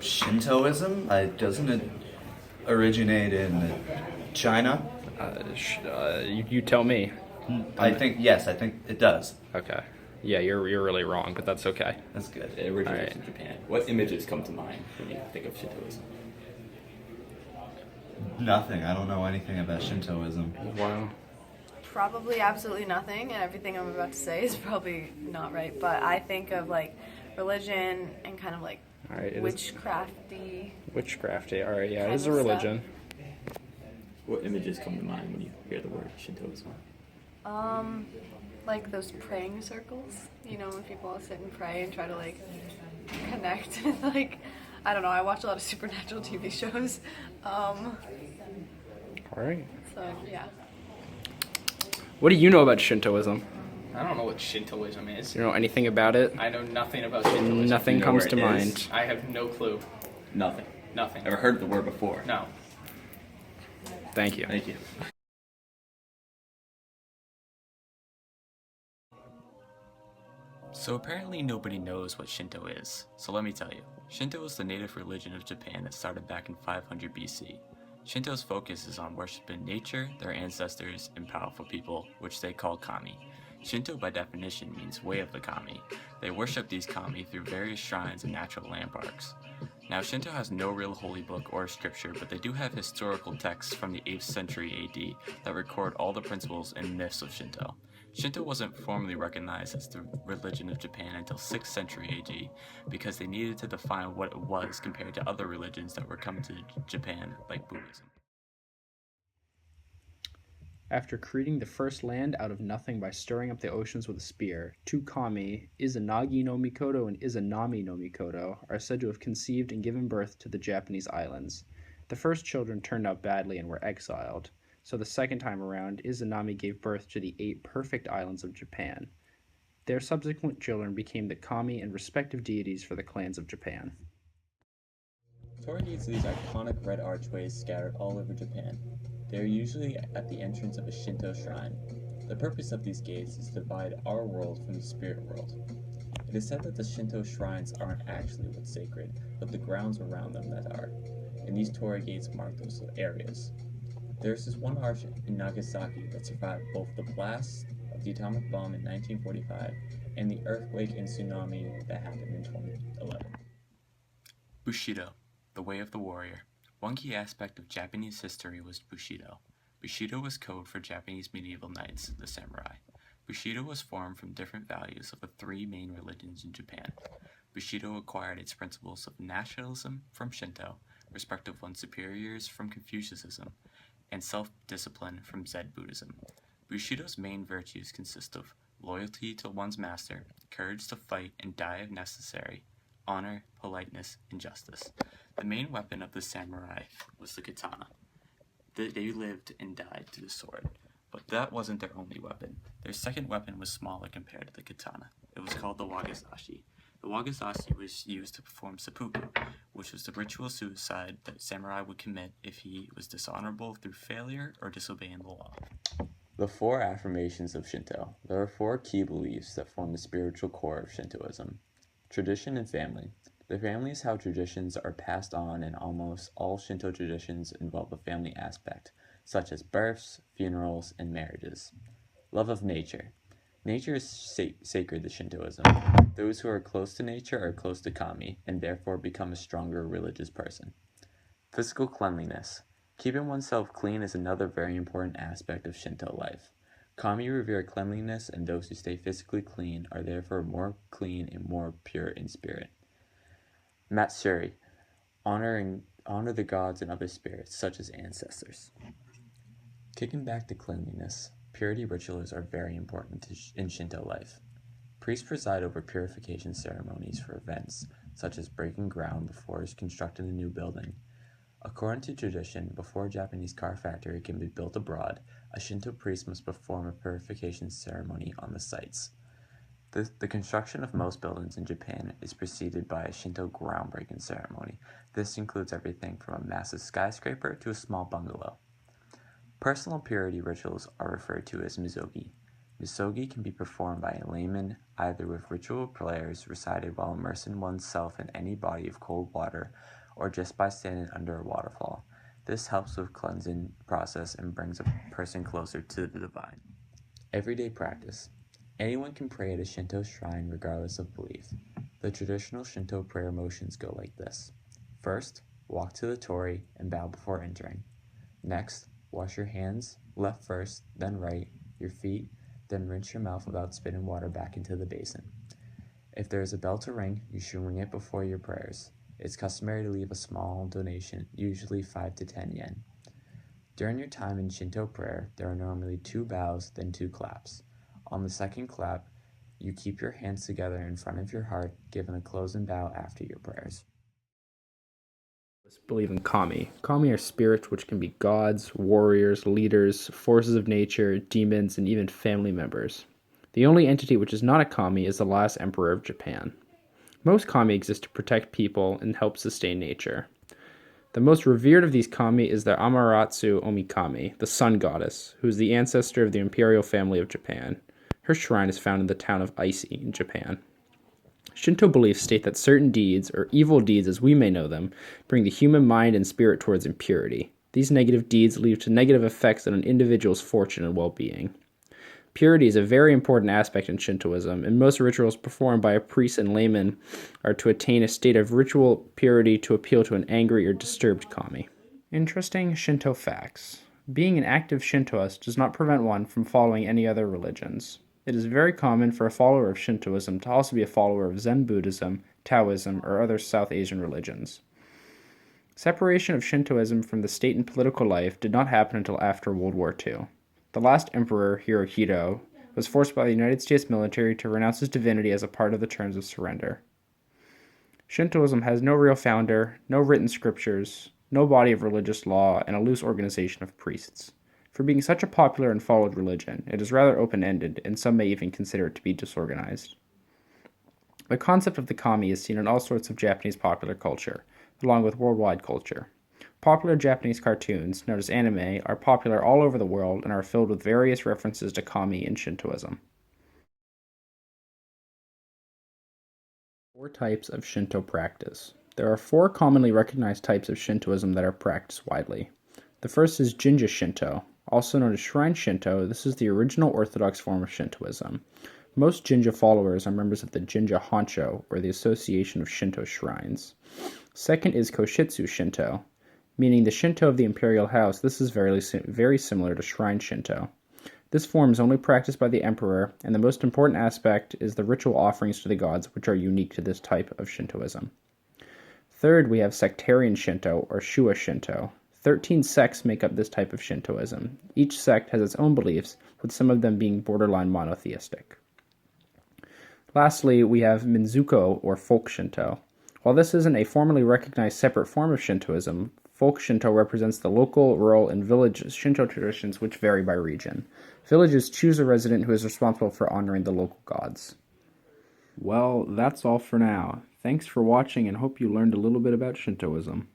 Shintoism? Doesn't it originate in China? You tell me. Yes, I think it does. Okay. Yeah, you're really wrong, but that's okay. That's good. It originates Alright. in Japan. What images come to mind when you think of Shintoism? Nothing. I don't know anything about Shintoism. Wow. Probably absolutely nothing, and everything I'm about to say is probably not right. But I think of like religion and kind of like All right. witchcrafty. Witchcrafty. All right. Yeah, it is a Kind of religion. What images come to mind when you hear the word Shintoism? Like those praying circles. You know, when people all sit and pray and try to like connect with like, I don't know. I watch a lot of supernatural TV shows. All right. So yeah. What do you know about Shintoism? I don't know what Shintoism is. You know anything about it? I know nothing about Shintoism. Nothing You know comes where to it mind. is? I have no clue. Nothing. Nothing. Ever heard the word before? No. Thank you. Thank you. So apparently nobody knows what Shinto is, so let me tell you. Shinto is the native religion of Japan that started back in 500 BC. Shinto's focus is on worshiping nature, their ancestors, and powerful people, which they call kami. Shinto by definition means way of the kami. They worship these kami through various shrines and natural landmarks. Now Shinto has no real holy book or scripture, but they do have historical texts from the 8th century AD that record all the principles and myths of Shinto. Shinto wasn't formally recognized as the religion of Japan until 6th century AD because they needed to define what it was compared to other religions that were coming to Japan, like Buddhism. After creating the first land out of nothing by stirring up the oceans with a spear, two kami, Izanagi no Mikoto and Izanami no Mikoto, are said to have conceived and given birth to the Japanese islands. The first children turned out badly and were exiled, so the second time around, Izanami gave birth to the 8 perfect islands of Japan. Their subsequent children became the kami and respective deities for the clans of Japan. Torii gates are these iconic red archways scattered all over Japan. They are usually at the entrance of a Shinto shrine. The purpose of these gates is to divide our world from the spirit world. It is said that the Shinto shrines aren't actually what's sacred, but the grounds around them that are, and these Torii gates mark those areas. There's this one arch in Nagasaki that survived both the blast of the atomic bomb in 1945 and the earthquake and tsunami that happened in 2011. Bushido, the way of the warrior. One key aspect of Japanese history was Bushido. Bushido was code for Japanese medieval knights, the samurai. Bushido was formed from different values of the 3 main religions in Japan. Bushido acquired its principles of nationalism from Shinto, respect of one's superiors from Confucianism, and self-discipline from Zen Buddhism. Bushido's main virtues consist of loyalty to one's master, courage to fight and die if necessary, honor, politeness, and justice. The main weapon of the samurai was the katana. They lived and died to the sword, but that wasn't their only weapon. Their second weapon was smaller compared to the katana. It was called the wakizashi. The wakizashi was used to perform seppuku, which was the ritual suicide that samurai would commit if he was dishonorable through failure or disobeying the law. The 4 affirmations of Shinto. There are 4 key beliefs that form the spiritual core of Shintoism. Tradition and family. The family is how traditions are passed on, and almost all Shinto traditions involve a family aspect, such as births, funerals, and marriages. Love of nature. Nature is sacred to Shintoism. Those who are close to nature are close to kami, and therefore become a stronger religious person. Physical cleanliness. Keeping oneself clean is another very important aspect of Shinto life. Kami revere cleanliness, and those who stay physically clean are therefore more clean and more pure in spirit. Matsuri. Honor the gods and other spirits, such as ancestors. Kicking back to cleanliness. Purity rituals are very important in Shinto life. Priests preside over purification ceremonies for events, such as breaking ground before constructing a new building. According to tradition, before a Japanese car factory can be built abroad, a Shinto priest must perform a purification ceremony on the sites. The construction of most buildings in Japan is preceded by a Shinto groundbreaking ceremony. This includes everything from a massive skyscraper to a small bungalow. Personal purity rituals are referred to as mizogi. Misogi can be performed by a layman either with ritual prayers recited while immersing oneself in any body of cold water or just by standing under a waterfall. This helps with cleansing process and brings a person closer to the divine. Everyday practice. Anyone can pray at a Shinto shrine regardless of belief. The traditional Shinto prayer motions go like this. First, walk to the torii and bow before entering. Next, wash your hands, left first, then right, your feet, then rinse your mouth without spitting water back into the basin. If there is a bell to ring, you should ring it before your prayers. It's customary to leave a small donation, usually 5 to 10 yen. During your time in Shinto prayer, there are normally 2 bows, then 2 claps. On the second clap, you keep your hands together in front of your heart, giving a closing bow after your prayers. Believe in kami. Kami are spirits which can be gods, warriors, leaders, forces of nature, demons, and even family members. The only entity which is not a kami is the last emperor of Japan. Most kami exist to protect people and help sustain nature. The most revered of these kami is the Amaterasu Omikami, the sun goddess, who is the ancestor of the imperial family of Japan. Her shrine is found in the town of Ise in Japan. Shinto beliefs state that certain deeds, or evil deeds as we may know them, bring the human mind and spirit towards impurity. These negative deeds lead to negative effects on an individual's fortune and well-being. Purity is a very important aspect in Shintoism, and most rituals performed by a priest and layman are to attain a state of ritual purity to appeal to an angry or disturbed kami. Interesting Shinto facts. Being an active Shintoist does not prevent one from following any other religions. It is very common for a follower of Shintoism to also be a follower of Zen Buddhism, Taoism, or other South Asian religions. Separation of Shintoism from the state and political life did not happen until after World War II. The last emperor, Hirohito, was forced by the United States military to renounce his divinity as a part of the terms of surrender. Shintoism has no real founder, no written scriptures, no body of religious law, and a loose organization of priests. For being such a popular and followed religion, it is rather open-ended, and some may even consider it to be disorganized. The concept of the kami is seen in all sorts of Japanese popular culture, along with worldwide culture. Popular Japanese cartoons, known as anime, are popular all over the world and are filled with various references to kami in Shintoism. 4 types of Shinto practice. There are 4 commonly recognized types of Shintoism that are practiced widely. The first is Jinja Shinto. Also known as Shrine Shinto, this is the original orthodox form of Shintoism. Most Jinja followers are members of the Jinja Honcho, or the Association of Shinto Shrines. Second is Koshitsu Shinto, meaning the Shinto of the imperial house. This is very similar to Shrine Shinto. This form is only practiced by the emperor, and the most important aspect is the ritual offerings to the gods, which are unique to this type of Shintoism. Third, we have Sectarian Shinto, or Shua Shinto. 13 sects make up this type of Shintoism. Each sect has its own beliefs, with some of them being borderline monotheistic. Lastly, we have Minzuko, or Folk Shinto. While this isn't a formally recognized separate form of Shintoism, Folk Shinto represents the local, rural, and village Shinto traditions which vary by region. Villages choose a resident who is responsible for honoring the local gods. Well, that's all for now. Thanks for watching and hope you learned a little bit about Shintoism.